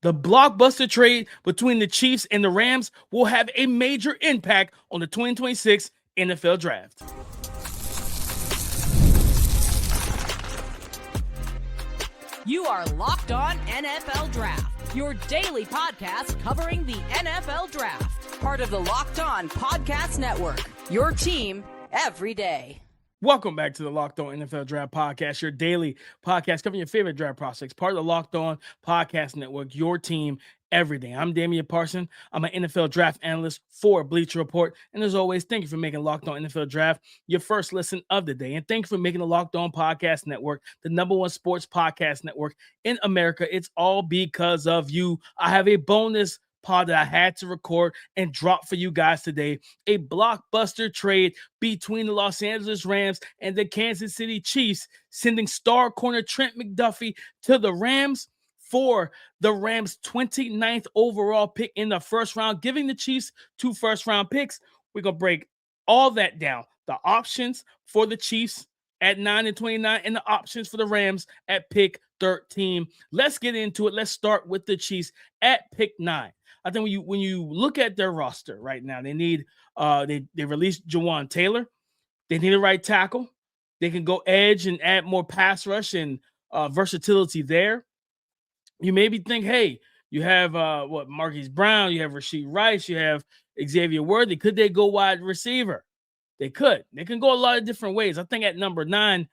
The blockbuster trade between the Chiefs and the Rams will have a major impact on the 2026 NFL Draft. You are Locked On NFL Draft, your daily podcast covering the NFL Draft. Part of the Locked On Podcast Network, your team every day. Welcome back to the Locked On NFL Draft Podcast, your daily podcast covering your favorite draft prospects. Part of the Locked On Podcast Network, your team every day. I'm Damian Parson. I'm an NFL draft analyst for Bleacher Report. And as always, thank you for making Locked On NFL Draft your first listen of the day. And thank you for making the Locked On Podcast Network the #1 sports podcast network in America. It's all because of you. I have a bonus pod that I had to record and drop for you guys today. A blockbuster trade between the Los Angeles Rams and the Kansas City Chiefs, sending star corner Trent McDuffie to the Rams for the Rams' 29th overall pick in the first round, giving the Chiefs 2 first-round picks. We're going to break all that down. The options for the Chiefs at 9 and 29 and the options for the Rams at pick 13. Let's get into it. Let's start with the Chiefs at pick 9. I think when you look at their roster right now, they need they released Jawaan Taylor. They need a right tackle. They can go edge and add more pass rush and versatility there. You maybe think, hey, you have Marquise Brown, you have Rashee Rice, you have Xavier Worthy. Could they go wide receiver? They could. They can go a lot of different ways. I think at number 9,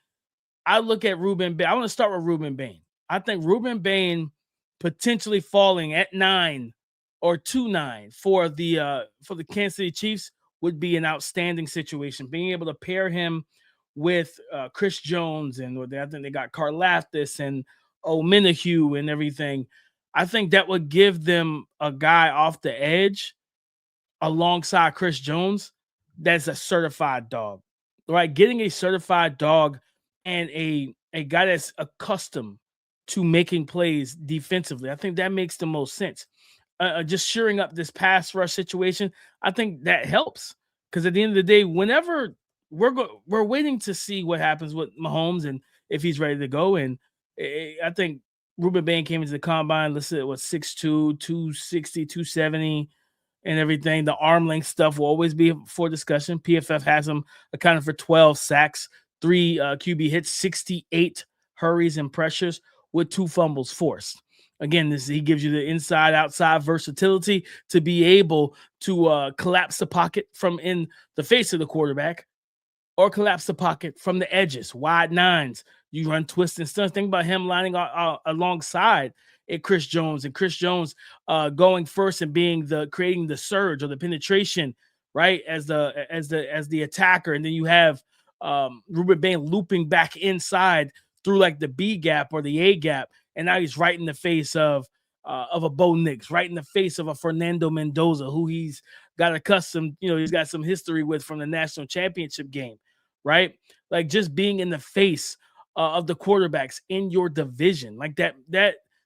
I look at Reuben Bain. I want to start with Reuben Bain. I think Reuben Bain potentially falling at 9 or 2-9 for the Kansas City Chiefs would be an outstanding situation. Being able to pair him with Chris Jones, and I think they got Karlaftis and Omenihu and everything. I think that would give them a guy off the edge alongside Chris Jones that's a certified dog, right? Getting a certified dog and a guy that's accustomed to making plays defensively, I think that makes the most sense. Just shoring up this pass rush situation, I think that helps, because at the end of the day, whenever we're waiting to see what happens with Mahomes and if he's ready to go. And I think Reuben Bain came into the combine listed at 6'2", 260, 270, and everything. The arm length stuff will always be for discussion. PFF has him accounted for 12 sacks, 3 QB hits, 68 hurries and pressures with 2 fumbles forced. Again, he gives you the inside-outside versatility to be able to collapse the pocket from in the face of the quarterback or collapse the pocket from the edges, wide nines. You run twists and stunts. Think about him lining alongside Chris Jones, and Chris Jones going first and creating the surge or the penetration, right, as the attacker, and then you have Reuben Bain looping back inside through like the B gap or the A gap. And now he's right in the face of a Bo Nix, right in the face of a Fernando Mendoza, who he's got accustomed, he's got some history with from the national championship game, right? Like just being in the face of the quarterbacks in your division, like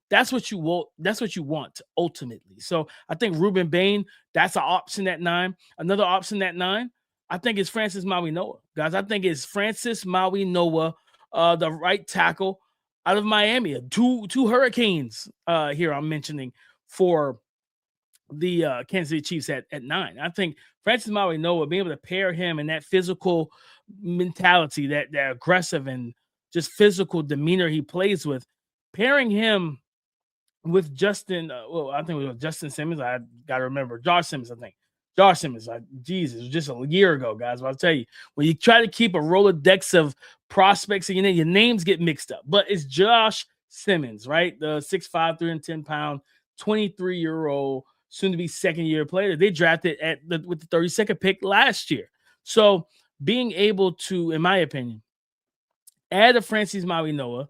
that's what you want. That's what you want ultimately. So I think Reuben Bain, that's an option at 9. Another option at 9, I think is Francis Mauigoa, guys. I think it's Francis Mauigoa, the right tackle out of Miami. Two Hurricanes here I'm mentioning for the Kansas City Chiefs at 9. I think Francis Mauigoa, being able to pair him in that physical mentality, that aggressive and just physical demeanor he plays with, pairing him with Justin, I think it was Justin Simmons. I got to remember. Josh Simmons, I think. Josh Simmons, Jesus, just a year ago, guys. But I'll tell you, when you try to keep a Rolodex of prospects, and your names get mixed up. But it's Josh Simmons, right? The 6'5", 310-pound, 23-year-old, soon-to-be second-year player. They drafted with the 32nd pick last year. So being able to, in my opinion, add a Francis Mauigoa,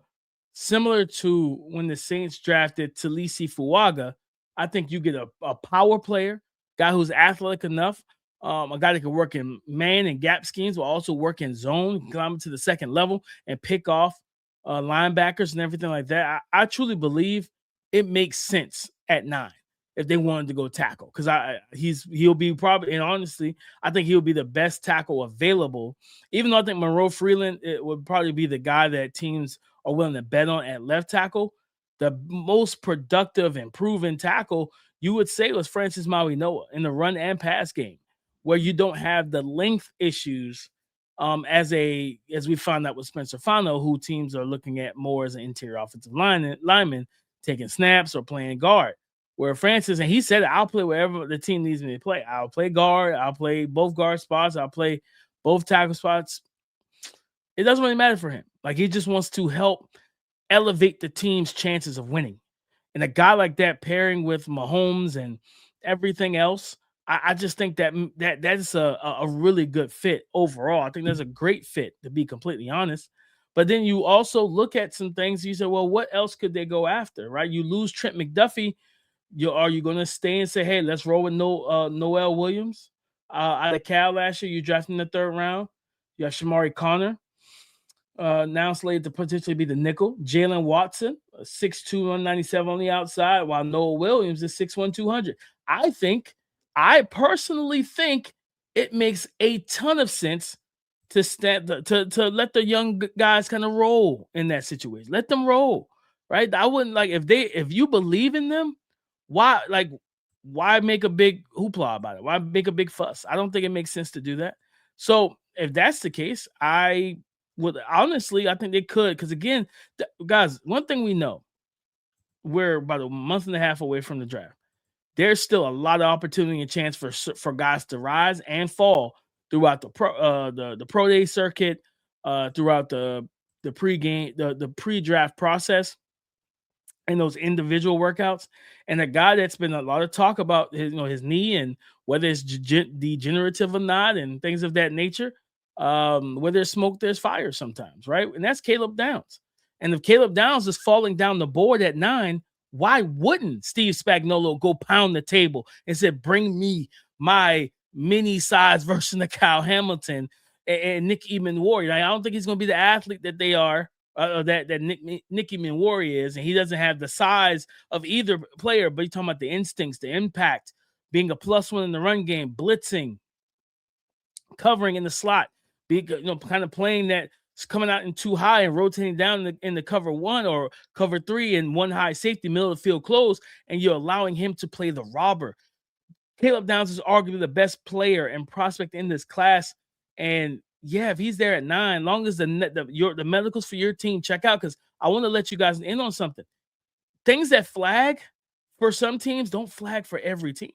similar to when the Saints drafted Talisi Fuaga, I think you get a power player, guy who's athletic enough, a guy that can work in man and gap schemes, will also work in zone, climb to the second level and pick off linebackers and everything like that. I truly believe it makes sense at 9 if they wanted to go tackle, because he'll be probably, and honestly, I think he'll be the best tackle available. Even though I think Monroe Freeland would probably be the guy that teams are willing to bet on at left tackle, the most productive and proven tackle, you would say, was Francis Mauigoa in the run and pass game, where you don't have the length issues as we found out with Spencer Fano, who teams are looking at more as an interior offensive lineman taking snaps or playing guard. Where Francis, and he said, I'll play wherever the team needs me to play. I'll play guard. I'll play both guard spots. I'll play both tackle spots. It doesn't really matter for him. Like, he just wants to help elevate the team's chances of winning. And a guy like that pairing with Mahomes and everything else, I just think that is a really good fit overall. I think that's a great fit, to be completely honest. But then you also look at some things. You say, well, what else could they go after, right? You lose Trent McDuffie. Are you going to stay and say, hey, let's roll with Noel Williams out of Cal last year? You drafted in the 3rd round. You have Shamari Connor, now slated to potentially be the nickel. Jalen Watson, 6'2", 197 on the outside, while Noel Williams is 6'1", 200. I personally think it makes a ton of sense to let the young guys kind of roll in that situation. Let them roll, right? I wouldn't, like, if you believe in them, why make a big hoopla about it? Why make a big fuss? I don't think it makes sense to do that. So if that's the case, I think they could, because again, guys, one thing we know, we're about a month and a half away from the draft. There's still a lot of opportunity and chance for guys to rise and fall throughout the pro day circuit, throughout the pre-game, the pre-draft process, and those individual workouts. And a guy that's been a lot of talk about his knee and whether it's degenerative or not and things of that nature. Where there's smoke, there's fire sometimes, right? And that's Caleb Downs. And if Caleb Downs is falling down the board at 9, why wouldn't Steve Spagnuolo go pound the table and say, bring me my mini-size version of Kyle Hamilton and Nick Eamon-Warrior? I don't think he's going to be the athlete that they are, that Nick Eamon-Warrior is, and he doesn't have the size of either player, but you're talking about the instincts, the impact, being a +1 in the run game, blitzing, covering in the slot, kind of playing that coming out in 2 high and rotating down in the cover 1 or cover 3 and 1 high safety, middle of the field close, and you're allowing him to play the robber. Caleb Downs is arguably the best player and prospect in this class. And yeah, if he's there at 9, long as the medicals for your team check out, because I want to let you guys in on something. Things that flag for some teams don't flag for every team.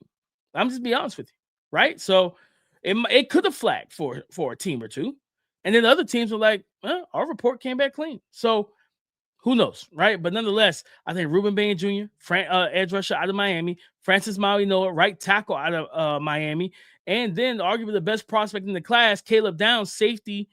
I'm just be honest with you, right? So it could have flagged for a team or two. And then the other teams were like, well, our report came back clean. So who knows, right? But nonetheless, I think Reuben Bain Jr., edge rusher out of Miami, Francis Mauigoa, right tackle out of Miami, and then arguably the best prospect in the class, Caleb Downs, safety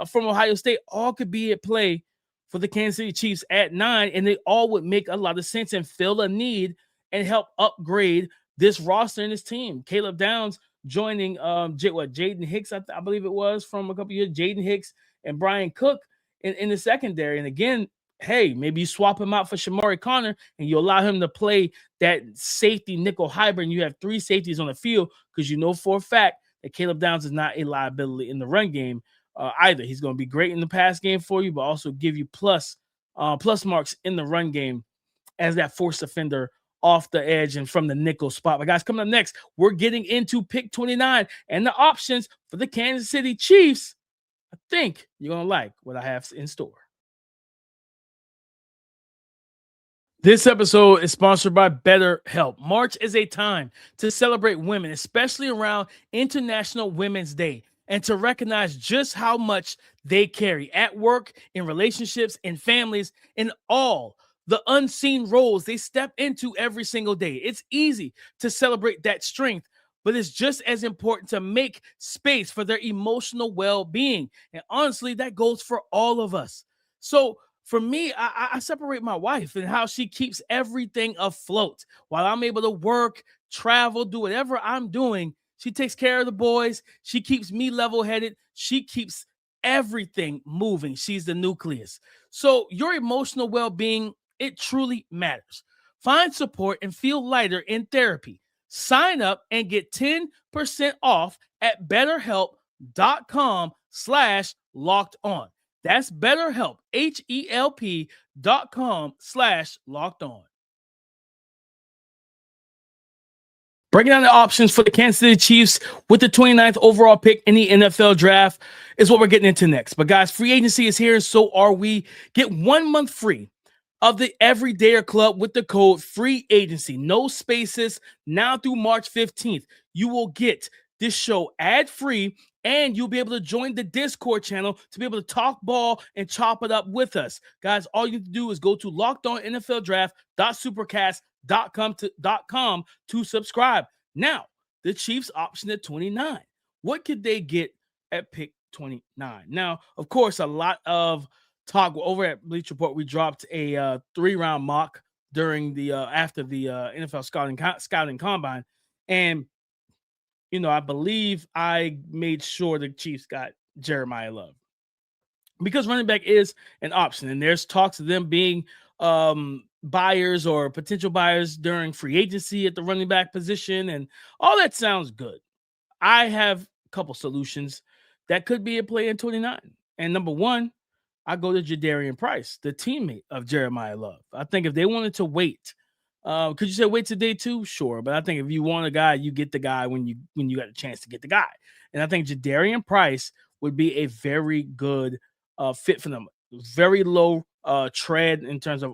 from Ohio State, all could be at play for the Kansas City Chiefs at 9, and they all would make a lot of sense and fill a need and help upgrade this roster and this team. Caleb Downs joining Jaden Hicks, I believe it was, from a couple years, Jaden Hicks and Brian Cook in the secondary. And again, hey, maybe you swap him out for Shamari Connor and you allow him to play that safety nickel hybrid, and you have 3 safeties on the field, because you know for a fact that Caleb Downs is not a liability in the run game either. He's going to be great in the pass game for you, but also give you plus marks in the run game as that force defender off the edge and from the nickel spot. But guys, coming up next, we're getting into pick 29 and the options for the Kansas City Chiefs. I think you're going to like what I have in store. This episode is sponsored by BetterHelp. March is a time to celebrate women, especially around International Women's Day, and to recognize just how much they carry at work, in relationships, in families, in all the unseen roles they step into every single day. It's easy to celebrate that strength, but it's just as important to make space for their emotional well-being. And honestly, that goes for all of us. So for me, I separate my wife and how she keeps everything afloat. While I'm able to work, travel, do whatever I'm doing, she takes care of the boys. She keeps me level-headed. She keeps everything moving. She's the nucleus. So your emotional well-being, it truly matters. Find support and feel lighter in therapy. Sign up and get 10% off at betterhelp.com/lockedon. That's BetterHelp, HELP.com/lockedon. Breaking down the options for the Kansas City Chiefs with the 29th overall pick in the NFL draft is what we're getting into next. But guys, free agency is here, and so are we. Get 1 month free of the Everydayer Club with the code free agency. No spaces now through March 15th. You will get this show ad-free, and you'll be able to join the Discord channel to be able to talk ball and chop it up with us. Guys, all you have to do is go to lockedonnfldraft.supercast.com to subscribe. Now, the Chiefs option at 29. What could they get at pick 29? Now, of course, a lot of talk over at Bleach Report. We dropped a 3-round mock during the after the NFL scouting combine, and I believe I made sure the Chiefs got Jeremiah Love because running back is an option, and there's talks of them being buyers or potential buyers during free agency at the running back position, and all that sounds good. I have a couple solutions that could be a play in 29. And number one, I go to Jadarian Price, the teammate of Jeremiah Love. I think if they wanted to wait, could you say wait till day 2? Sure, but I think if you want a guy, you get the guy when you got a chance to get the guy. And I think Jadarian Price would be a very good fit for them. Very low tread in terms of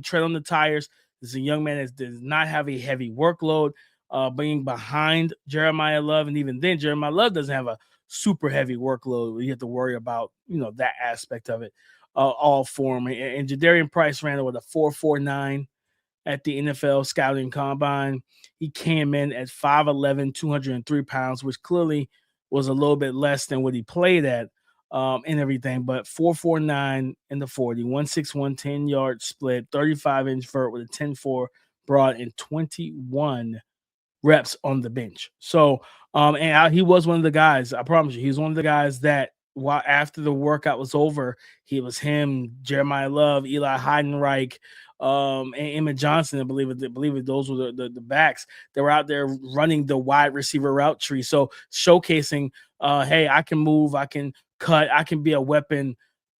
tread on the tires. This is a young man that does not have a heavy workload, being behind Jeremiah Love, and even then, Jeremiah Love doesn't have a super heavy workload. You have to worry about that aspect of it all for him. And Jadarian Price ran with a 4.49 at the NFL scouting combine. He came in at 5'11", 203 pounds, which clearly was a little bit less than what he played at and everything. But 4.49 in the 40, 161, 10-yard split, 35-inch vert with a 10.4 broad, and 21 reps on the bench. So, he was one of the guys, I promise you, he's one of the guys that while after the workout was over, he was him, Jeremiah Love, Eli Heidenreich, and Emmett Johnson, I believe those were the backs that were out there running the wide receiver route tree. So showcasing, hey, I can move, I can cut, I can be a weapon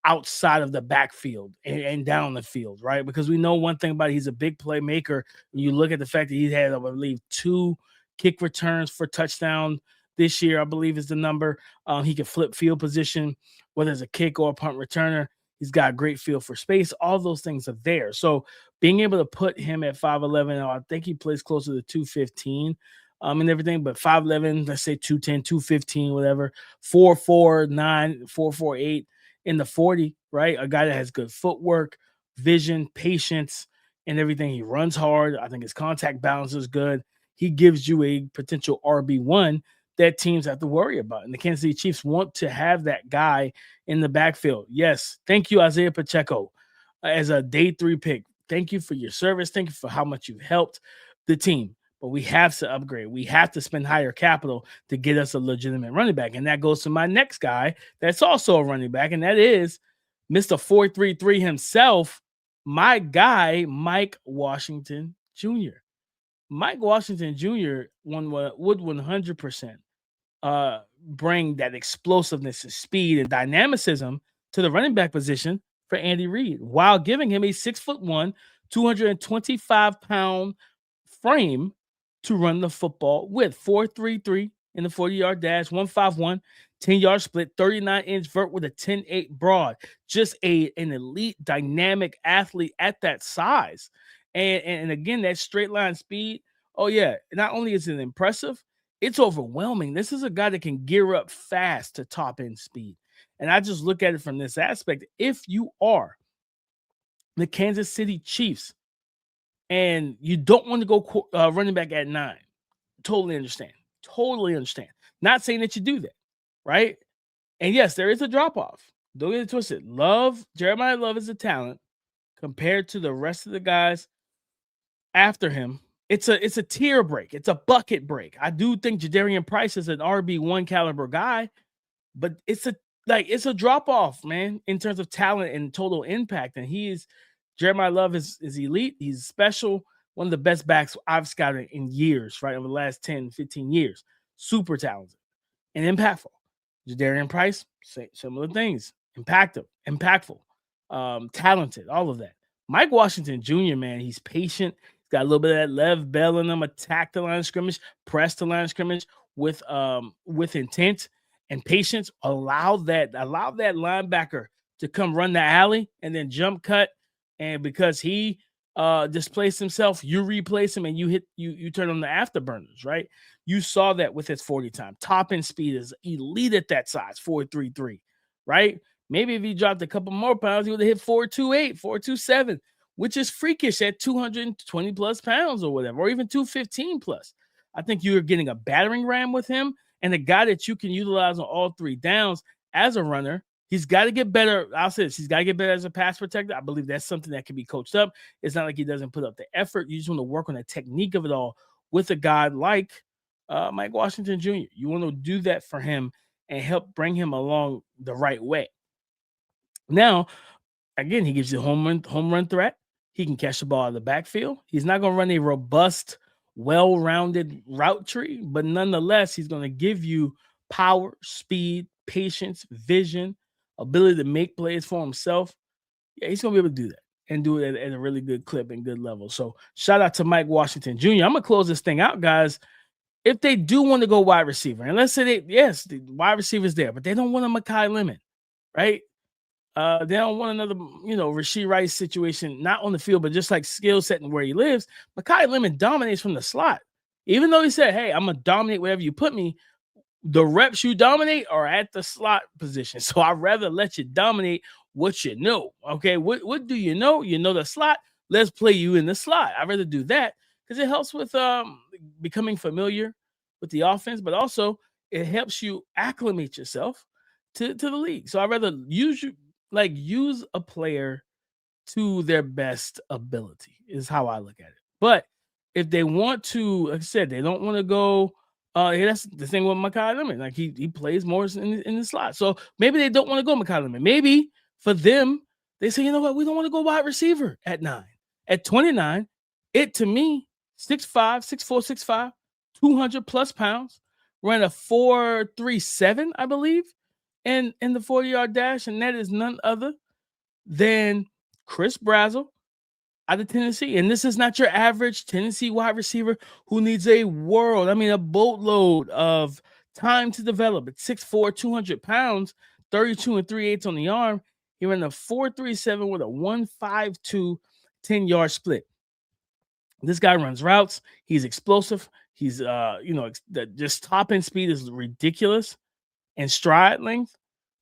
outside of the backfield and down the field, right? Because we know one thing about it, he's a big playmaker. When you look at the fact that he had, I believe, 2 kick returns for touchdown this year, I believe is the number. He can flip field position, whether it's a kick or a punt returner. He's got a great feel for space. All those things are there. So being able to put him at 5'11", I think he plays closer to 215 and everything, but 5'11", let's say 210, 215, whatever, 4'9", 4'8", in the 40, right? A guy that has good footwork, vision, patience, and everything. He runs hard. I think his contact balance is good. He gives you a potential RB1 that teams have to worry about. And the Kansas City Chiefs want to have that guy in the backfield. Yes, thank you, Isaiah Pacheco, as a day 3 pick. Thank you for your service. Thank you for how much you've helped the team. But we have to upgrade. We have to spend higher capital to get us a legitimate running back. And that goes to my next guy that's also a running back, and that is Mr. 433 himself, my guy, Mike Washington Jr. Mike Washington Jr. would 100% bring that explosiveness and speed and dynamicism to the running back position for Andy Reid, while giving him a 6'1", 225-pound frame to run the football with. 4.33 in the 40-yard dash, 151, 10-yard split, 39-inch vert with a 10.8 broad. Just an elite, dynamic athlete at that size. And again, that straight line speed, oh yeah, not only is it impressive, it's overwhelming. This is a guy that can gear up fast to top end speed. And I just look at it from this aspect. If you are the Kansas City Chiefs and you don't want to go running back at 9, totally understand. Totally understand. Not saying that you do that, right? And yes, there is a drop-off. Don't get it twisted. Jeremiah Love is a talent compared to the rest of the guys after him. It's a tier break. It's a bucket break. I do think Jadarian Price is an RB1 caliber guy, but it's a drop-off, man, in terms of talent and total impact. And Jeremiah Love is elite. He's special. One of the best backs I've scouted in years, right? Over the last 10, 15 years. Super talented and impactful. Jadarian Price, similar things. impactful, talented, all of that. Mike Washington Jr., man, he's patient. He's got a little bit of that Lev Bell in him, attack the line of scrimmage, press the line of scrimmage with intent and patience. Allow that linebacker to come run the alley and then jump cut. And because he displaced himself, you replace him and you turn on the afterburners, right? You saw that with his 40 time. Top end speed is elite at that size, 4.33, right? Maybe if he dropped a couple more pounds, he would have hit 4.28, 4.27, which is freakish at 220 plus pounds or whatever, or even 215 plus. I think you're getting a battering ram with him and a guy that you can utilize on all three downs as a runner. He's got to get better. I'll say this. He's got to get better as a pass protector. I believe that's something that can be coached up. It's not like he doesn't put up the effort. You just want to work on the technique of it all with a guy like Mike Washington Jr. You want to do that for him and help bring him along the right way. Now, again, he gives you home run threat. He can catch the ball out of the backfield. He's not going to run a robust, well-rounded route tree, but nonetheless, he's going to give you power, speed, patience, vision, ability to make plays for himself. Yeah, he's going to be able to do that and do it at a really good clip and good level. So shout out to Mike Washington Jr. I'm going to close this thing out, guys. If they do want to go wide receiver, and let's say the wide receiver's there, but they don't want a Makai Lemon, right? They don't want another, Rashee Rice situation, not on the field, but just like skill set and where he lives. Makai Lemon dominates from the slot. Even though he said, hey, I'm going to dominate wherever you put me, the reps you dominate are at the slot position. So I'd rather let you dominate what you know. Okay, what do you know? You know the slot. Let's play you in the slot. I'd rather do that because it helps with becoming familiar with the offense, but also it helps you acclimate yourself to the league. So I'd rather use a player to their best ability is how I look at it. But if they want to, like I said, they don't want to go. That's the thing with Makai Lemon. Like he plays more in the slot. So maybe they don't want to go Makai Lemon. Maybe for them, they say, you know what, we don't want to go wide receiver at 9. At 29, it to me, 6'5", 6'4", 6'5", 200 plus pounds, ran a 4.37, I believe, in the 40-yard dash, and that is none other than Chris Brazzell out of Tennessee. And this is not your average Tennessee wide receiver who needs a boatload of time to develop. At 6'4", 200 pounds, 32 3/8 on the arm. He ran a 4.37 with a 1.52 10-yard split. This guy runs routes. He's explosive. He's, just top end speed is ridiculous and stride length,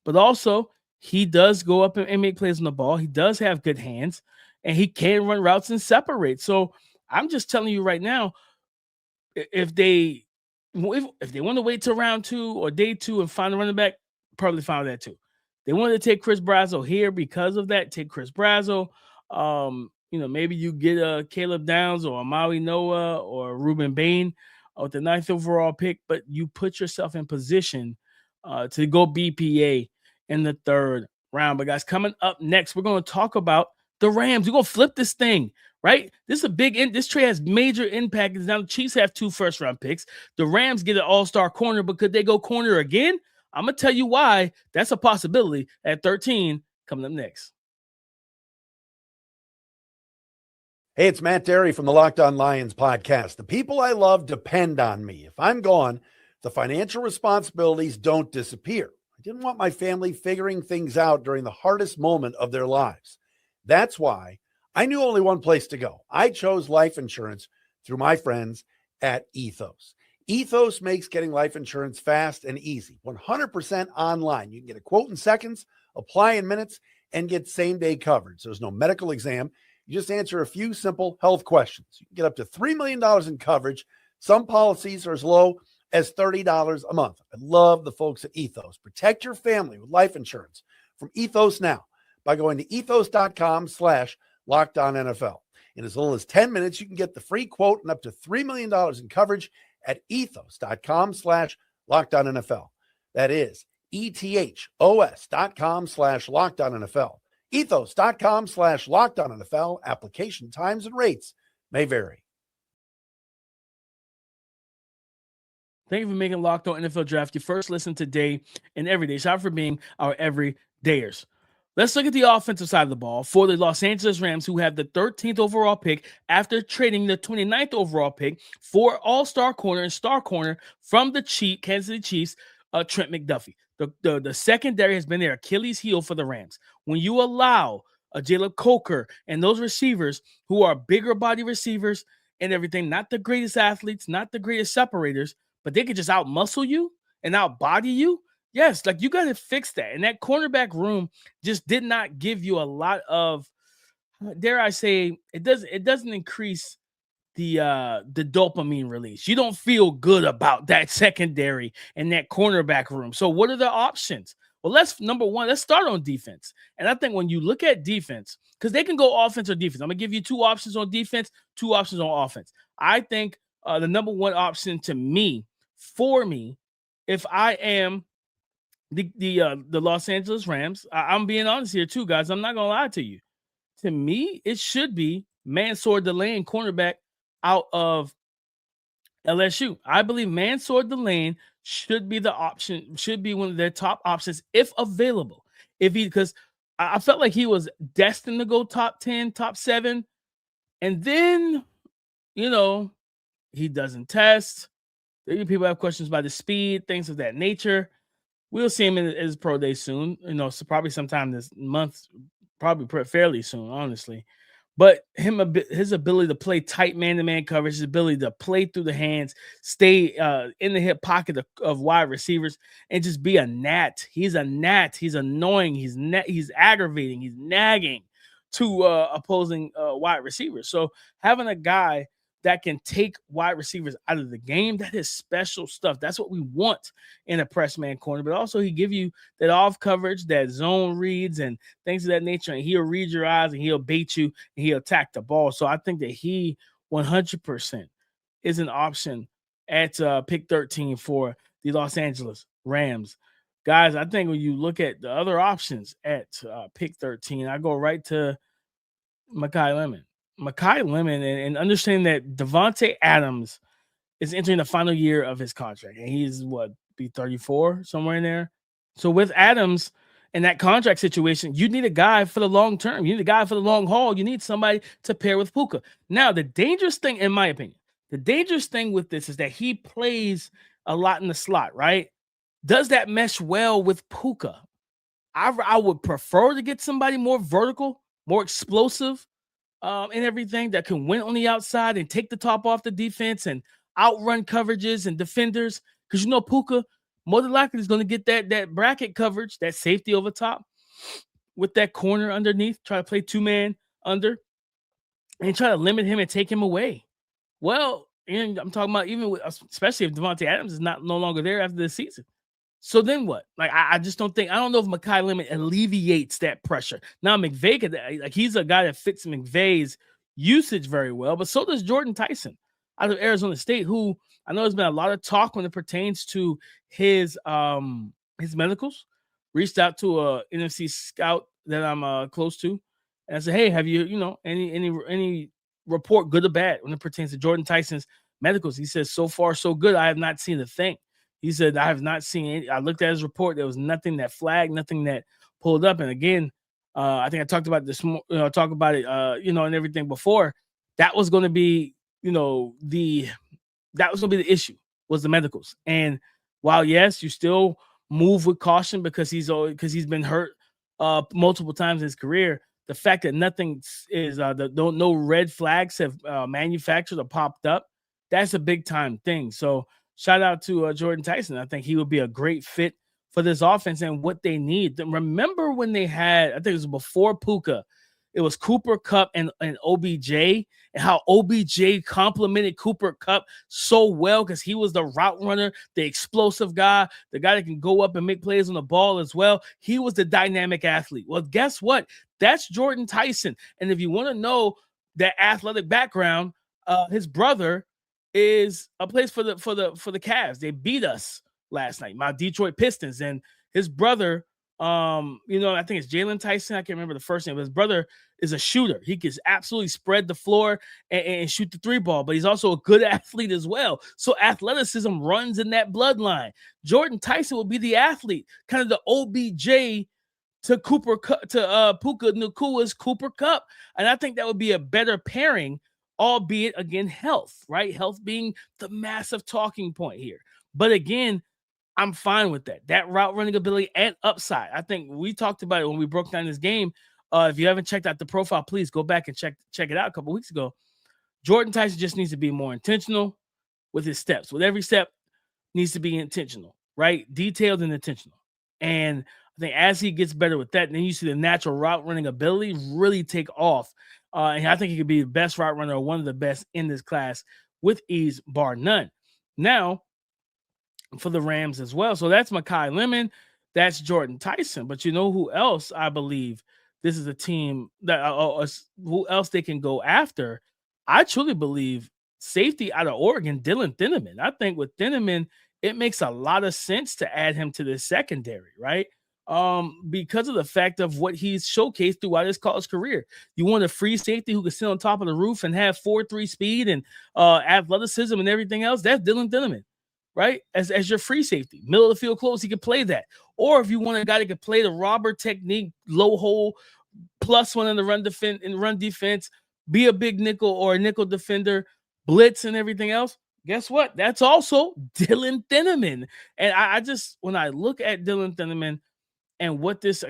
but also he does go up and make plays on the ball. He does have good hands and he can run routes and separate. So I'm just telling you right now, if they want to wait till round 2 or day 2 and find a running back, probably find that too. They wanted to take Chris Brazzell here because of that. Take Chris Brazzell. Maybe you get a Caleb Downs or a Mauigoa or Reuben Bain with the 9th overall pick, but you put yourself in position to go BPA in the 3rd round. But guys, coming up next, we're going to talk about the Rams. We're going to flip this thing, right? This is a this trade has major impact. Now the Chiefs have 2 first-round picks. The Rams get an all-star corner, but could they go corner again? I'm going to tell you why that's a possibility at 13 coming up next. Hey, it's Matt Derry from the Locked On Lions podcast. The people I love depend on me. If I'm gone, the financial responsibilities don't disappear. I didn't want my family figuring things out during the hardest moment of their lives. That's why I knew only one place to go. I chose life insurance through my friends at Ethos. Ethos makes getting life insurance fast and easy, 100% online. You can get a quote in seconds, apply in minutes, and get same-day coverage. There's no medical exam. You just answer a few simple health questions. You can get up to $3 million in coverage. Some policies are as low as $30 a month. I love the folks at Ethos. Protect your family with life insurance from Ethos now by going to ethos.com/LockedOnNFL. In as little as 10 minutes, you can get the free quote and up to $3 million in coverage at ethos.com/LockedOnNFL. That is ethos.com/LockedOnNFL. Ethos.com/LockedOnNFL. Application times and rates may vary. Thank you for making Locked On NFL Draft your first listen today and every day. Shout out for being our everyday theirs. Let's look at the offensive side of the ball for the Los Angeles Rams, who have the 13th overall pick after trading the 29th overall pick for all-star corner and star corner from the Kansas City Chiefs, Trent McDuffie. The secondary has been their Achilles heel for the Rams. When you allow a Jalen Coker and those receivers who are bigger body receivers and everything, not the greatest athletes, not the greatest separators, but they could just out-muscle you and out-body you. Yes, like you got to fix that. And that cornerback room just did not give you a lot of, dare I say, it doesn't increase the dopamine release. You don't feel good about that secondary and that cornerback room. So what are the options? Well, let's start on defense. And I think when you look at defense, because they can go offense or defense, I'm gonna give you 2 options on defense, 2 options on offense. I think the number 1 option for me, if I am the Los Angeles Rams, I'm being honest here too, guys. I'm not gonna lie to you. To me, it should be Mansour Dallain, cornerback out of LSU. I believe Mansour Dallain should be the option, should be one of their top options if available. Because I felt like he was destined to go top 10, top 7, and then he doesn't test. People have questions about the speed, things of that nature. We'll see him in his pro day soon, so probably sometime this month, probably fairly soon, honestly. But his ability to play tight man-to-man coverage, his ability to play through the hands, stay in the hip pocket of wide receivers, and just be a gnat. He's a gnat. He's annoying. He's aggravating. He's nagging to opposing wide receivers. So having a guy that can take wide receivers out of the game, that is special stuff. That's what we want in a press man corner. But also he give you that off coverage, that zone reads and things of that nature. And he'll read your eyes and he'll bait you and he'll attack the ball. So I think that he 100% is an option at pick 13 for the Los Angeles Rams. Guys, I think when you look at the other options at pick 13, I go right to Makai Lemon and understanding that Devontae Adams is entering the final year of his contract. And he's be 34, somewhere in there. So with Adams and that contract situation, you need a guy for the long term. You need a guy for the long haul. You need somebody to pair with Puka. Now, the dangerous thing, in my opinion, with this is that he plays a lot in the slot, right? Does that mesh well with Puka? I would prefer to get somebody more vertical, more explosive, and everything that can win on the outside and take the top off the defense and outrun coverages and defenders. Because Puka more than likely is going to get that bracket coverage, that safety over top with that corner underneath, try to play 2-man under and try to limit him and take him away. Well, and I'm talking about especially if Devontae Adams is no longer there after this season. So then what? Like, I just don't know if Makai Lemon alleviates that pressure. Now, McVay, he's a guy that fits McVay's usage very well, but so does Jordyn Tyson out of Arizona State, who I know there's been a lot of talk when it pertains to his medicals. Reached out to a NFC scout that I'm close to, and I said, hey, have you, any report, good or bad, when it pertains to Jordyn Tyson's medicals? He says, so far, so good. I have not seen a thing. He said, I have not seen any. I looked at his report. There was nothing that flagged, nothing that pulled up. And again, I think I talked about this, and everything before. That was going to be, the issue was the medicals. And while, yes, you still move with caution because he's been hurt multiple times in his career, the fact that nothing is, no red flags have manufactured or popped up, that's a big time thing. So, shout out to Jordyn Tyson. I think he would be a great fit for this offense and what they need. Remember when they had, I think it was before Puka, it was Cooper Kupp and OBJ, and how OBJ complemented Cooper Kupp so well because he was the route runner, the explosive guy, the guy that can go up and make plays on the ball as well. He was the dynamic athlete. Well, guess what? That's Jordyn Tyson. And if you want to know that athletic background, his brother is a place for the Cavs. They beat us last night, my Detroit Pistons, and his brother, I think it's Jalen Tyson. I can't remember the first name, but his brother is a shooter. He can absolutely spread the floor and shoot the 3-ball, but he's also a good athlete as well. So athleticism runs in that bloodline. Jordyn Tyson will be the athlete, kind of the OBJ to Puka Nacua's Cooper Kupp. And I think that would be a better pairing, albeit again, health, right? Health being the massive talking point here. But again, I'm fine with that. That route running ability and upside. I think we talked about it when we broke down this game. If you haven't checked out the profile, please go back and check it out a couple weeks ago. Jordyn Tyson just needs to be more intentional with his steps. With every step, needs to be intentional, right? Detailed and intentional. And I think as he gets better with that, then you see the natural route running ability really take off. And I think he could be the best route runner or one of the best in this class with ease, bar none. Now, for the Rams as well. So that's Makai Lemon. That's Jordyn Tyson. But you know who else I believe this is a team that who else they can go after? I truly believe safety out of Oregon, Dillon Thieneman. I think with Thieneman, it makes a lot of sense to add him to the secondary, right? Because of the fact of what he's showcased throughout his college career. You want a free safety who can sit on top of the roof and have 4.3 speed and athleticism and everything else. That's Dillon Thieneman, right? As your free safety, middle of the field close, he can play that. Or if you want a guy that can play the robber technique, low hole, +1 in the run defense, be a big nickel or a nickel defender, blitz and everything else. Guess what? That's also Dillon Thieneman. And I just, when I look at Dillon Thieneman and what this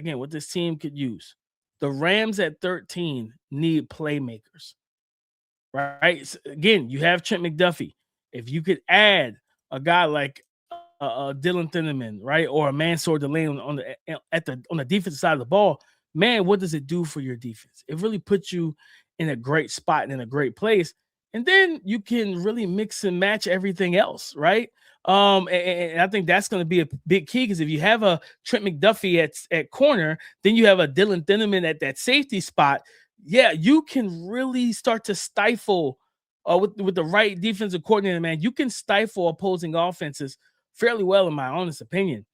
team could use, the Rams at 13 need playmakers, right? So again, you have Trent McDuffie. If you could add a guy like Dillon Thieneman, right, or a Mansour Dallain on the defensive side of the ball, man, what does it do for your defense? It really puts you in a great spot and in a great place. And then you can really mix and match everything else, right? And I think that's going to be a big key, because if you have a Trent McDuffie at corner, then you have a Dillon Thieneman at that safety spot. Yeah, you can really start to stifle with the right defensive coordinator, man. You can stifle opposing offenses fairly well, in my honest opinion.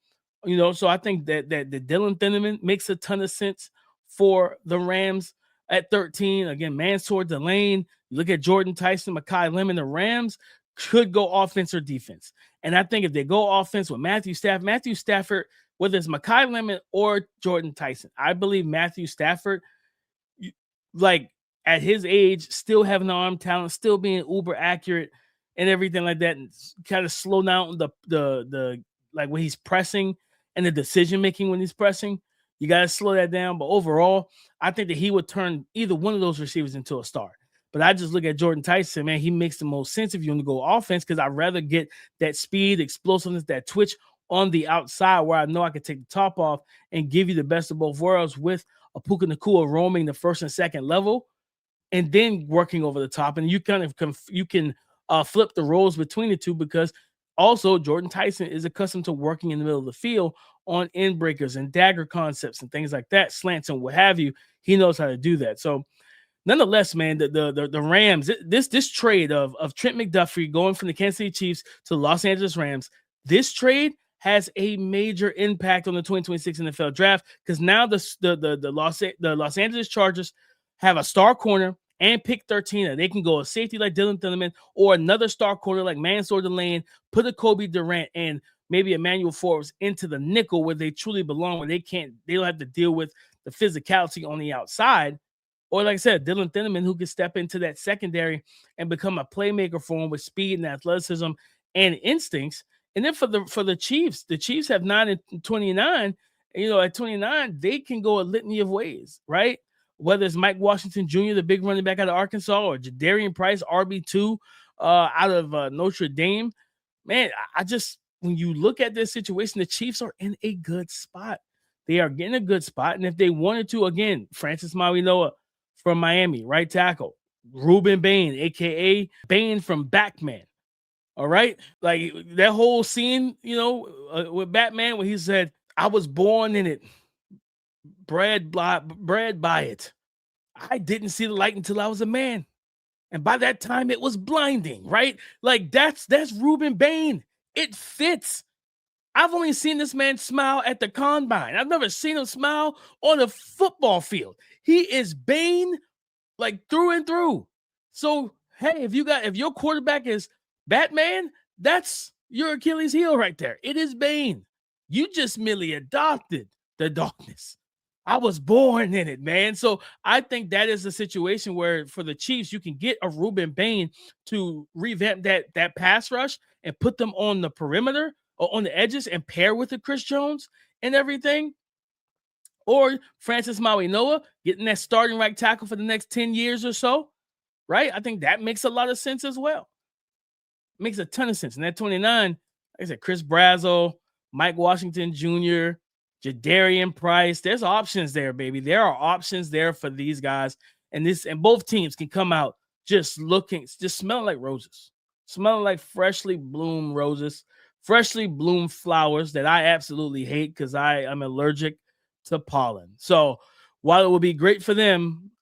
You know, so I think that the Dillon Thieneman makes a ton of sense for the Rams at 13. Again, Mansour Dallain. You look at Jordyn Tyson, Makai Lemon. The Rams could go offense or defense. And I think if they go offense with Matthew Stafford, whether it's Makai Lemon or Jordyn Tyson, I believe Matthew Stafford, like at his age, still having the arm talent, still being uber accurate and everything like that, and kind of slow down the like when he's pressing and the decision making when he's pressing. You got to slow that down. But overall, I think that he would turn either one of those receivers into a star. But I just look at Jordyn Tyson, man, he makes the most sense if you want to go offense, because I'd rather get that speed, explosiveness, that twitch on the outside where I know I can take the top off and give you the best of both worlds with a Puka Nacua roaming the first and second level and then working over the top. And you kind of you can flip the roles between the two, because also Jordyn Tyson is accustomed to working in the middle of the field on end breakers and dagger concepts and things like that, slants and what have you. He knows how to do that. So nonetheless, man, the Rams, this trade of Trent McDuffie going from the Kansas City Chiefs to the Los Angeles Rams, this trade has a major impact on the 2026 NFL draft, because now the Los Angeles Chargers have a star corner and pick 13. And they can go a safety like Dillon Thieneman or another star corner like Mansour Dallain, put a Kobe Durant and maybe Emmanuel Forbes into the nickel where they truly belong, where they don't have to deal with the physicality on the outside. Or like I said, Dillon Thieneman, who can step into that secondary and become a playmaker for him with speed and athleticism and instincts. And then for the Chiefs have 9 and 29. You know, at 29, they can go a litany of ways, right? Whether it's Mike Washington Jr., the big running back out of Arkansas, or Jadarian Price, RB2 out of Notre Dame. Man, I just, when you look at this situation, the Chiefs are in a good spot. They are getting a good spot. And if they wanted to, again, Francis Mauigoa from Miami, right tackle, Reuben Bain, a.k.a. Bain from Batman. All right? Like that whole scene, you know, with Batman where he said, I was born in it, bred by it. I didn't see the light until I was a man. And by that time, it was blinding, right? Like that's Reuben Bain. It fits. I've only seen this man smile at the combine. I've never seen him smile on a football field. He is Bain like through and through. So, hey, if your quarterback is Batman, that's your Achilles heel right there. It is Bain. You just merely adopted the darkness. I was born in it, man. So I think that is a situation where for the Chiefs, you can get a Reuben Bain to revamp that pass rush and put them on the perimeter or on the edges and pair with the Chris Jones and everything. Or Francis Mauigoa getting that starting right tackle for the next 10 years or so, right? I think that makes a lot of sense as well. Makes a ton of sense. And that 29, like I said, Chris Brazzell, Mike Washington Jr., Jadarian Price. There's options there, baby. There are options there for these guys. And both teams can come out just smelling like roses, smelling like freshly bloomed roses, freshly bloomed flowers that I absolutely hate because I am allergic to pollen. So while it would be great for them,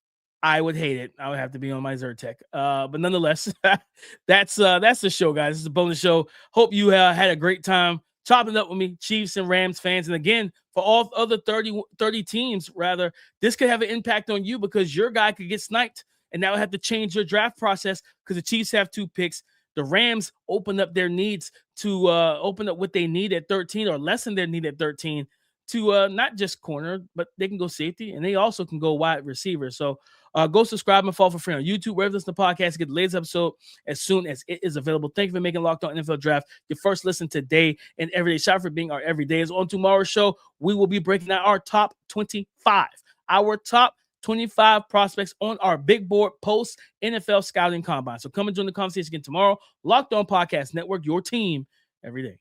I would hate it. I would have to be on my Zyrtec. But nonetheless, that's the show, guys. This is a bonus show. Hope you had a great time chopping up with me, Chiefs and Rams fans. And again, for all other 30 teams, rather, this could have an impact on you because your guy could get sniped, and that would have to change your draft process because the Chiefs have 2 picks. The Rams open up their needs to open up what they need at 13 or lessen their need at 13 to not just corner, but they can go safety, and they also can go wide receiver. So go subscribe and follow for free on YouTube, wherever this is the podcast. Get the latest episode as soon as it is available. Thank you for making Locked On NFL Draft your first listen today and every day. Shout out for being our everyday. On tomorrow's show, we will be breaking down our top 25. Our top 25 prospects on our big board post NFL scouting combine. So come and join the conversation again tomorrow. Locked On Podcast Network, your team every day.